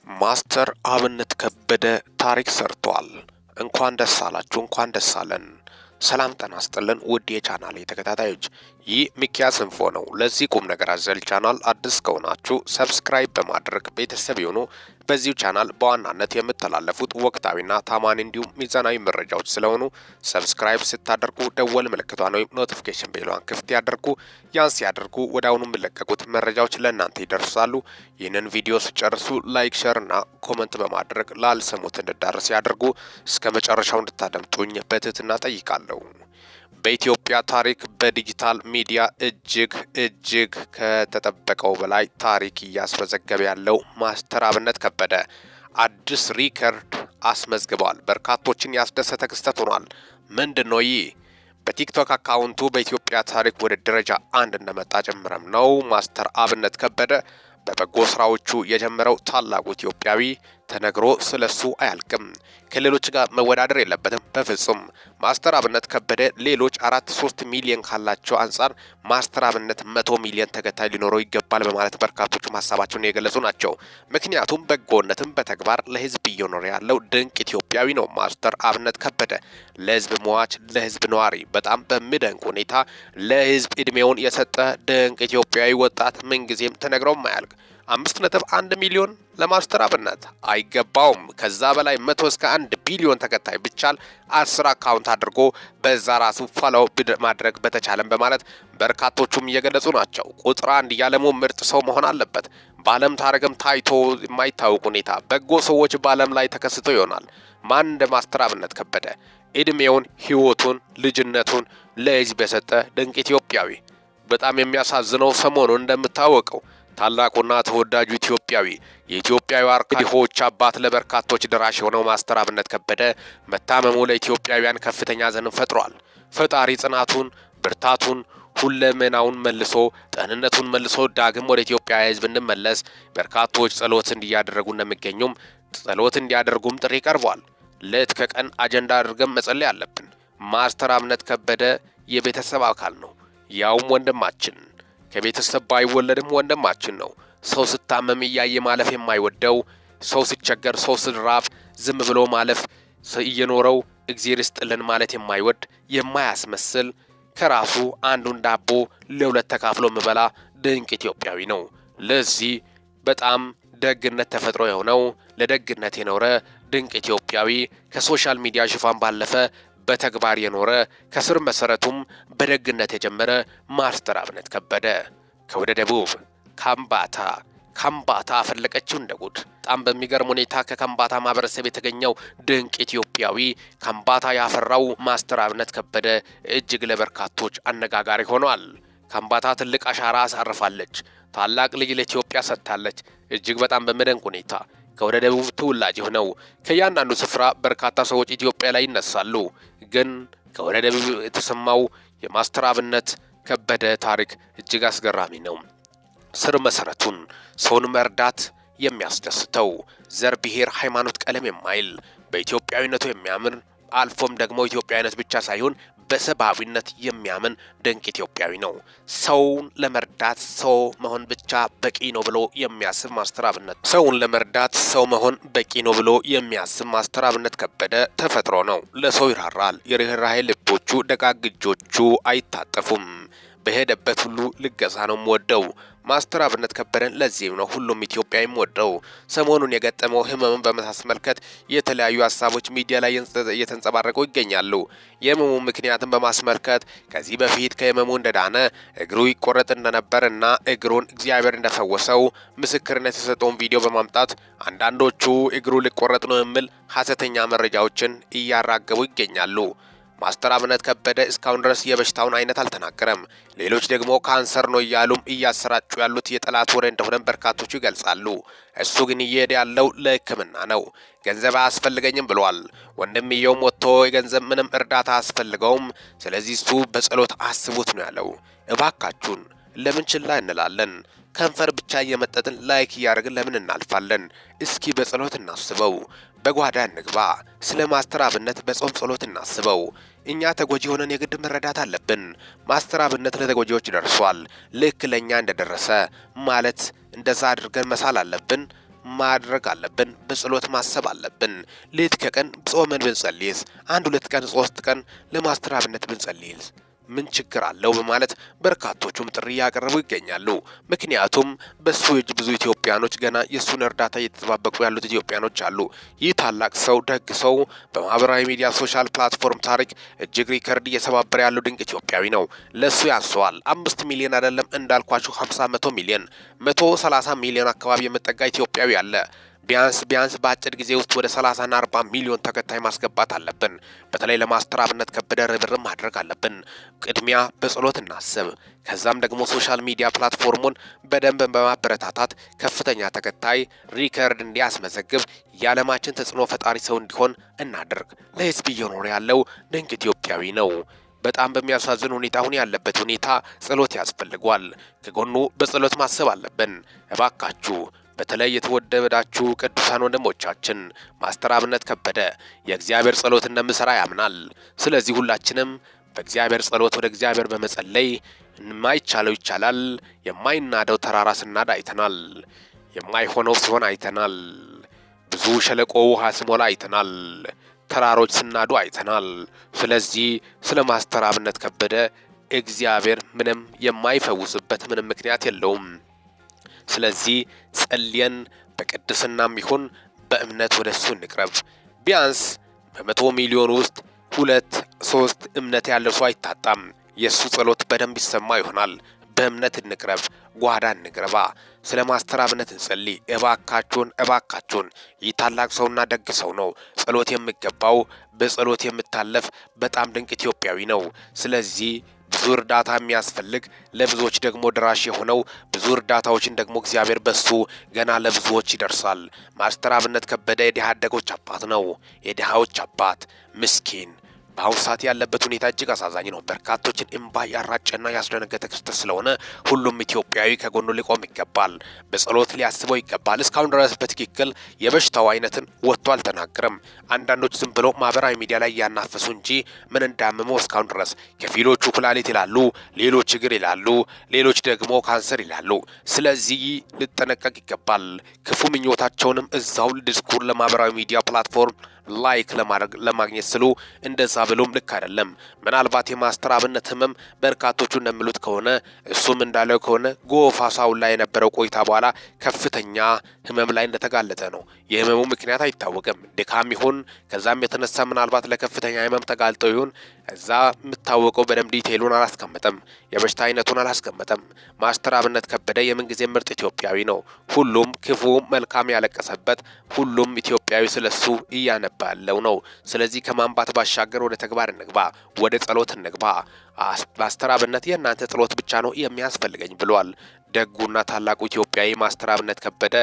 ማስተር አብነት ከበደ ታሪክ ሰርቷል። እንኳን ደስ አላችሁ፣ እንኳን ደስ አለን። ሰላም ጤና ይስጥልን ውድ የቻናሌ ተከታታዮች፣ ይህ ሚኪያስ ኢንፎ ነው። ለዚህ ቁም ነገር አዘል ቻናል አዲስ ከሆናችሁ ሰብስክራይብ በማድረግ ቤተሰብ ይሁኑ። በዚሁ ቻናል በዋናነት የምተላለፉት ወቅታዊና ታማኒ እንዲሁም ሚዛናዊ መረጃዎች ስለሆኑ ሰብስክራይብ ስታደርጉ ደወል ምልክቷን ወይም ኖቲፊኬሽን ቤሏን ክፍት ያደርጉ። ያን ሲያደርጉ ወደ አሁኑ የሚለቀቁት መረጃዎች ለእናንተ ይደርሳሉ። ይህንን ቪዲዮ ሲጨርሱ ላይክ፣ ሼር እና ኮመንት በማድረግ ላልሰሙት እንዲዳረስ ያደርጉ። እስከ መጨረሻው እንድታደምጡኝ በትህትና ጠይቃለሁ። በኢትዮጵያ ታሪክ በዲጂታል ሚዲያ እጅግ ከተጠበቀው በላይ ታሪክ እያስመዘገበ ያለው ማስተር አብነት ከበደ አዲስ ሪከርድ አስመዝግቧል። በርካቶችን ያስደሰተ ክስተት ሆኗል። ምንድነው ይህ? በቲክቶክ አካውንቱ በኢትዮጵያ ታሪክ ወደ ደረጃ 1 እንደመጣ ጭምርም ነው። ማስተር አብነት ከበደ በበጎ ስራዎቹ የጀመረው ታላቁ ኢትዮጵያዊ ተነግሮ ስለሱ አያልቅም። ከሌሎች ጋር መወዳደር የለበትም በፍጹም። ማስተር አብነት ከበደ ሌሎች 4-3 ሚሊዮን ካላቸው አንጻር ማስተር አብነት 100 ሚሊዮን ተከታይ ሊኖረው ይገባል በማለት በርካቶቹ ሀሳባቸውን የገለጹ ናቸው። ምክንያቱም በጎነትም በተግባር ለህዝብ እየኖረ ያለው ድንቅ ኢትዮጵያዊ ነው። ማስተር አብነት ከበደ ለህዝብ ሟች፣ ለህዝብ ነዋሪ በጣም በሚደንቅ ሁኔታ ለህዝብ እድሜውን የሰጠ ድንቅ ኢትዮጵያዊ ወጣት ምንጊዜም ተነግሮም አያልቅ። 5.1 ሚሊዮን ለማስተር አብነት አይገባውም። ከዛ በላይ 100 እስከ 1 ቢሊዮን ተከታይ ብቻል 10 አካውንት አድርጎ በዛ ራሱ ፎሎው ማድረግ በተቻለም በማለት በርካቶቹም እየገለጹ ናቸው። ቁጥር 1 ያለሙ ምርጥ ሰው መሆን አለበት። በዓለም ታሪክም ታይቶ የማይታወቅ ሁኔታ በጎ ሰዎች በዓለም ላይ ተከስተው ይሆናል። ማን እንደ ማስተር አብነት ከበደ እድሜውን፣ ህይወቱን፣ ልጅነቱን ለህዝብ የሰጠ ድንቅ ኢትዮጵያዊ። በጣም የሚያሳዝነው ሰሞኑን እንደምታወቀው ታላቁና ተወዳጁ ኢትዮጵያዊ የኢትዮጵያዊ አርካዲሆች አባት ለበርካቶች ደራሽ የሆነው ማስተር አብነት ከበደ መታመሙ ለኢትዮጵያውያን ከፍተኛ ሐዘንን ፈጥሯል። ፈጣሪ ጽናቱን፣ ብርታቱን፣ ሁለመናውን መልሶ ጤንነቱን መልሶ ዳግም ወደ ኢትዮጵያ ህዝብ እንመለስ በርካቶች ጸሎት እንዲያደርጉ እንደሚገኙም ጸሎት እንዲያደርጉም ጥሪ ቀርቧል። ሌት ከቀን አጀንዳ አድርገን መጸለይ አለብን። ማስተር አብነት ከበደ የቤተሰብ አካል ነው፣ ያውም ወንድማችን። ከቤተሰብ ባይወለድም ወንድማችን ነው። ሰው ስታመም እያየ ማለፍ የማይወደው፣ ሰው ሲቸገር፣ ሰው ሲራብ ዝም ብሎ ማለፍ እየኖረው እግዚአብሔር ይስጥልን ማለት የማይወድ የማያስመስል ከራሱ አንዱን ዳቦ ለሁለት ተካፍሎ የሚበላ ድንቅ ኢትዮጵያዊ ነው። ለዚህ በጣም ደግነት ተፈጥሮ የሆነው ለደግነት የኖረ ድንቅ ኢትዮጵያዊ ከሶሻል ሚዲያ ሽፋን ባለፈ በተግባር የኖረ ከስር መሰረቱም በደግነት የጀመረ ማስተር አብነት ከበደ ከወደ ደቡብ ካምባታ አፈለቀችው እንደ ጉድ። በጣም በሚገርም ሁኔታ ከካምባታ ማህበረሰብ የተገኘው ድንቅ ኢትዮጵያዊ ካምባታ ያፈራው ማስተር አብነት ከበደ እጅግ ለበርካቶች አነጋጋሪ ሆኗል። ካምባታ ትልቅ አሻራ አሳርፋለች። ታላቅ ልጅ ለኢትዮጵያ ሰጥታለች። እጅግ በጣም በሚደንቅ ሁኔታ ከወደ ደቡብ ተወላጅ ሆነው ከያንዳንዱ ስፍራ በርካታ ሰዎች ኢትዮጵያ ላይ ይነሳሉ። ግን ከወደ ደቡብ የተሰማው የማስተር አብነት ከበደ ታሪክ እጅግ አስገራሚ ነው። ስር መሰረቱን ሰውን መርዳት የሚያስደስተው ዘር፣ ብሔር፣ ሃይማኖት፣ ቀለም የማይል በኢትዮጵያዊነቱ የሚያምን አልፎም ደግሞ ኢትዮጵያዊነት ብቻ ሳይሆን በሰብአዊነት የሚያምን ድንቅ ኢትዮጵያዊ ነው። ሰውን ለመርዳት ሰው መሆን ብቻ በቂ ነው ብሎ የሚያስብ ማስተር አብነት ሰውን ለመርዳት ሰው መሆን በቂ ነው ብሎ የሚያስብ ማስተር አብነት ከበደ ተፈጥሮ ነው። ለሰው ይራራል። የርህራሄ ልቦቹ ደጋግ እጆቹ አይታጠፉም። በሄደበት ሁሉ ልገሳ ነው ወደው ማስተር አብነት ከበደን ለዚህም ነው ሁሉም ኢትዮጵያዊ ወደው። ሰሞኑን የገጠመው ህመምን በማስመልከት የተለያዩ ሀሳቦች ሚዲያ ላይ እየተንጸባረቁ ይገኛሉ። የህመሙ ምክንያትን በማስመልከት ከዚህ በፊት ከህመሙ እንደዳነ እግሩ ይቆረጥ እንደነበርና እግሩን እግዚአብሔር እንደፈወሰው ምስክርነት የሰጠውን ቪዲዮ በማምጣት አንዳንዶቹ እግሩ ሊቆረጥ ነው የሚል ሐሰተኛ መረጃዎችን እያራገቡ ይገኛሉ። ማስተር አብነት ከበደ እስካሁን ድረስ የበሽታውን አይነት አልተናገረም። ሌሎች ደግሞ ካንሰር ነው እያሉም እያሰራጩ ያሉት የጠላት ወሬ እንደሆነ በርካቶቹ ይገልጻሉ። እሱ ግን እየሄደ ያለው ለሕክምና ነው። ገንዘብ አያስፈልገኝም ብሏል። ወንድምየውም ወጥቶ የገንዘብ ምንም እርዳታ አያስፈልገውም፣ ስለዚህ እሱ በጸሎት አስቡት ነው ያለው። እባካችሁን ለምን ችላ እንላለን? ከንፈር ብቻ እየመጠጥን ላይክ እያደረግን ለምን እናልፋለን? እስኪ በጸሎት እናስበው። በጓዳ እንግባ። ስለ ማስተር አብነት በጾም ጸሎት እናስበው። እኛ ተጎጂ ሆነን የግድ መረዳት አለብን። ማስተር አብነት ለተጎጂዎች ደርሷል። ልክ ለኛ እንደደረሰ ማለት እንደዛ አድርገን መሳል አለብን። ማድረግ አለብን። በጸሎት ማሰብ አለብን። ሌት ከቀን ጾመን ብንጸልይስ፣ 1-2 ቀን 3 ቀን ለማስተር አብነት ብንጸልይስ ምን ችግር አለው? በማለት በርካቶቹም ጥሪ ያቀረቡ ይገኛሉ። ምክንያቱም በሱ እጅ ብዙ ኢትዮጵያኖች ገና የሱን እርዳታ እየተጠባበቁ ያሉት ኢትዮጵያኖች አሉ። ይህ ታላቅ ሰው፣ ደግ ሰው በማህበራዊ ሚዲያ ሶሻል ፕላትፎርም ታሪክ እጅግ ሪከርድ እየሰባበረ ያለው ድንቅ ኢትዮጵያዊ ነው። ለሱ ያንሰዋል። 5 ሚሊዮን አይደለም እንዳልኳችሁ 50 ሚሊዮን 130 ሚሊዮን አካባቢ የመጠጋ ኢትዮጵያዊ አለ። ቢያንስ በአጭር ጊዜ ውስጥ ወደ 30 እና 40 ሚሊዮን ተከታይ ማስገባት አለብን። በተለይ ለማስተር አብነት ከበደ ርብርብ ማድረግ አለብን። ቅድሚያ በጸሎት እናስብ። ከዛም ደግሞ ሶሻል ሚዲያ ፕላትፎርሙን በደንብ በማበረታታት ከፍተኛ ተከታይ ሪከርድ እንዲያስመዘግብ የዓለማችን ተጽዕኖ ፈጣሪ ሰው እንዲሆን እናድርግ። ለህዝብ እየኖረ ያለው ድንቅ ኢትዮጵያዊ ነው። በጣም በሚያሳዝን ሁኔታ አሁን ያለበት ሁኔታ ጸሎት ያስፈልጓል። ከጎኑ በጸሎት ማሰብ አለብን። እባካችሁ በተለይ የተወደዳችሁ ቅዱሳን ወንድሞቻችን ማስተር አብነት ከበደ የእግዚአብሔር ጸሎት እንደምሰራ ያምናል። ስለዚህ ሁላችንም በእግዚአብሔር ጸሎት ወደ እግዚአብሔር በመጸለይ የማይቻለው ይቻላል። የማይናደው ተራራ ስናድ አይተናል። የማይሆነው ሲሆን አይተናል። ብዙ ሸለቆ ውሃ ሲሞላ አይተናል። ተራሮች ስናዱ አይተናል። ስለዚህ ስለ ማስተር አብነት ከበደ እግዚአብሔር ምንም የማይፈውስበት ምንም ምክንያት የለውም። ስለዚህ ጸልየን በቅድስናም ይሁን በእምነት ወደሱ እንቅረብ። ቢያንስ በ100 ሚሊዮን ውስጥ 2-3 እምነት ያለው ሰው አይታጣም። የሱ ጸሎት በደንብ ይሰማ ይሆናል። በእምነት እንቅረብ፣ ጓዳ እንግረባ። ስለ ማስተር አብነት እንጸልይ። እባካችሁን ይህ ታላቅ ሰውና ደግ ሰው ነው። ጸሎት የሚገባው በጸሎት የምታለፍ በጣም ድንቅ ኢትዮጵያዊ ነው። ስለዚህ ብዙ እርዳታ የሚያስፈልግ ለብዙዎች ደግሞ ድራሽ የሆነው ብዙ እርዳታዎችን ደግሞ እግዚአብሔር በሱ ገና ለብዙዎች ይደርሳል። ማስተር አብነት ከበደ የድሃ አደጎች አባት ነው። የድሃዎች አባት ምስኪን። በአሁኑ ሰዓት ያለበት ሁኔታ እጅግ አሳዛኝ ነው። በርካቶችን እምባ ያራጨና ያስደነገጠ ክስተት ስለሆነ ሁሉም ኢትዮጵያዊ ከጎኑ ሊቆም ይገባል። በጸሎት ሊያስበው ይገባል። እስካሁን ድረስ በትክክል የበሽታው አይነትን ወጥቶ አልተናገረም። አንዳንዶች ዝም ብለው ማህበራዊ ሚዲያ ላይ ያናፈሱ እንጂ ምን እንዳመመው እስካሁን ድረስ ከፊሎቹ ኩላሊት ይላሉ፣ ሌሎች እግር ይላሉ፣ ሌሎች ደግሞ ካንሰር ይላሉ። ስለዚህ ልጠነቀቅ ይገባል። ክፉ ምኞታቸውንም እዛው ዲስኩር ለማህበራዊ ሚዲያ ፕላትፎርም ላይክ ለማግኘት ስሉ እንደዛ ብሎም ልክ አይደለም። ምናልባት የማስተር አብነት ህመም በርካቶቹ እንደሚሉት ከሆነ እሱም እንዳለው ከሆነ ጎፋ ሳውል ላይ የነበረው ቆይታ በኋላ ከፍተኛ ህመም ላይ እንደተጋለጠ ነው። የህመሙ ምክንያት አይታወቅም። ድካም ይሁን ከዛም የተነሳ ምናልባት ለከፍተኛ ህመም ተጋልጠው ይሁን እዛ የምታወቀው በደንብ ዲቴይሉን አላስቀመጠም። የበሽታ አይነቱን አላስቀመጠም። ማስተር አብነት ከበደ የምንጊዜ ምርጥ ኢትዮጵያዊ ነው። ሁሉም ክፉ መልካም ያለቀሰበት፣ ሁሉም ኢትዮጵያዊ ስለሱ እያነባለው ነው። ስለዚህ ከማንባት ባሻገር ወደ ተግባር እንግባ፣ ወደ ጸሎት እንግባ። ማስተር አብነት የእናንተ ጸሎት ብቻ ነው የሚያስፈልገኝ ብሏል። ደጉና ታላቁ ኢትዮጵያዊ ማስተር አብነት ከበደ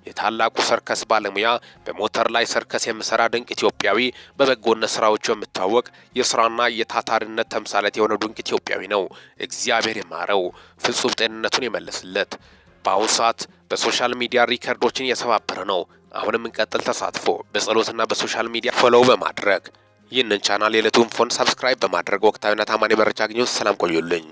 የታላቁ ሰርከስ ባለሙያ፣ በሞተር ላይ ሰርከስ የሚሰራ ድንቅ ኢትዮጵያዊ፣ በበጎነት ስራዎቹ የሚታወቅ የስራና የታታሪነት ተምሳሌት የሆነ ድንቅ ኢትዮጵያዊ ነው። እግዚአብሔር ይማረው፣ ፍጹም ጤንነቱን ይመልስለት። በአሁኑ ሰዓት በሶሻል ሚዲያ ሪከርዶችን እየሰባበረ ነው። አሁንም እንቀጥል። ተሳትፎ በጸሎትና በሶሻል ሚዲያ ፎሎው በማድረግ ይህንን ቻናል የዕለቱን ፎን ሰብስክራይብ በማድረግ ወቅታዊና ታማኝ መረጃ አግኙ። ሰላም ቆዩልኝ።